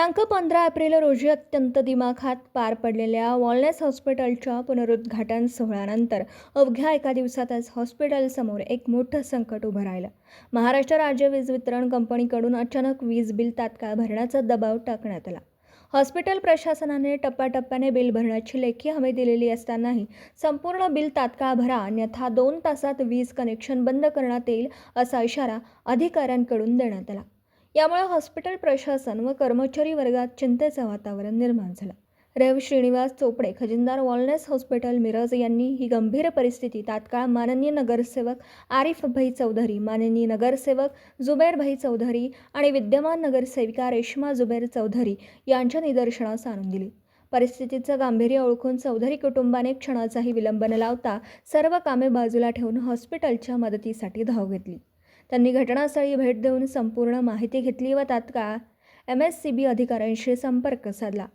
दिनांक 15 एप्रिल रोजी अत्यंत दिमाखात पार पडलेल्या वॉलनेस हॉस्पिटलच्या पुनरुद्घाटन सोहळ्यानंतर अवघ्या एका दिवसातच हॉस्पिटलसमोर एक मोठं संकट उभं राहिलं. महाराष्ट्र राज्य वीज वितरण कंपनीकडून अचानक वीज बिल तात्काळ भरण्याचा दबाव टाकण्यात आला. हॉस्पिटल प्रशासनाने टप्प्याटप्प्याने बिल भरण्याची लेखी हमी दिलेली असतानाही संपूर्ण बिल तात्काळ भरा अन्यथा 2 तासात वीज कनेक्शन बंद करण्यात येईल असा इशारा अधिकाऱ्यांकडून देण्यात आला. यामुळे हॉस्पिटल प्रशासन व कर्मचारी वर्गात चिंतेचं वातावरण निर्माण झालं. रेव श्रीनिवास चोपडे, खजिनदार वॉलनेस हॉस्पिटल मिरज यांनी ही गंभीर परिस्थिती तात्काळ माननीय नगरसेवक आरिफ भाई चौधरी, माननीय नगरसेवक जुबेर भाई चौधरी आणि विद्यमान नगरसेविका रेश्मा जुबेर चौधरी यांच्या निदर्शनास आणून दिली. परिस्थितीचं गांभीर्य ओळखून चौधरी कुटुंबाने क्षणाचाही विलंब न लावता सर्व कामे बाजूला ठेवून हॉस्पिटलच्या मदतीसाठी धाव घेतली. त्यांनी घटनास्थळी भेट देऊन संपूर्ण माहिती घेतली व तात्काळ MSCB अधिकाऱ्यांशी संपर्क साधला.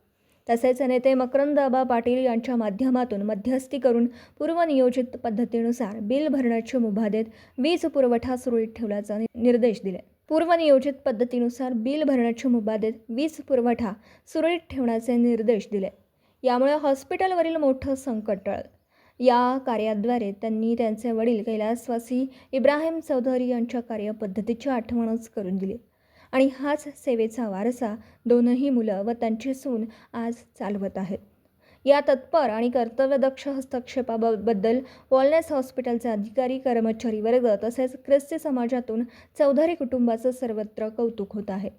तसेच नेते मकरंद आबा पाटील यांच्या माध्यमातून मध्यस्थी करून पूर्वनियोजित पद्धतीनुसार बिल भरण्याची मुभा देत वीज पुरवठा सुरळीत ठेवल्याचा निर्देश दिले. पूर्वनियोजित पद्धतीनुसार बिल भरण्याची मुभा देत वीज पुरवठा सुरळीत ठेवण्याचे निर्देश दिले. यामुळे हॉस्पिटलवरील मोठं संकट टळलं. या कार्याद्वारे त्यांनी त्यांचे वडील कैलासवासी इब्राहिम चौधरी यांच्या कार्यपद्धतीची आठवणच करून दिली आणि हाच सेवेचा वारसा दोनही मुलं व त्यांची सून आज चालवत आहेत. या तत्पर आणि कर्तव्यदक्ष हस्तक्षेपाबद्दल वॉलनेस हॉस्पिटलचे अधिकारी, कर्मचारी वर्ग तसेच ख्रिस्ती समाजातून चौधरी कुटुंबाचं सर्वत्र कौतुक होत आहे.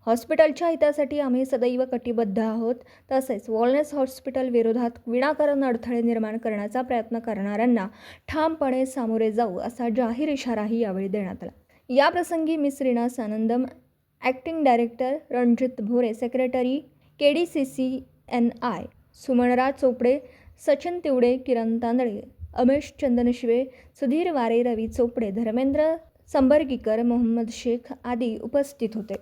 हॉस्पिटलच्या हितासाठी आम्ही सदैव कटिबद्ध आहोत. तसेच वॉलनेस हॉस्पिटल विरोधात विनाकारण अडथळे निर्माण करण्याचा प्रयत्न करणाऱ्यांना ठामपणे सामोरे जाऊ असा जाहीर इशाराही यावेळी देण्यात आला. याप्रसंगी miss Reena Sanandam, acting director Ranjit Bhore, secretary KDCCNI Sumanraj Chopde, Sachin Tiwde, Kiran Tandale, Amesh Chandanshive, Sudhir Ware, Ravi Chopde, Dharmendra संबर्गीकर, Mohammed Shaikh आदी उपस्थित होते.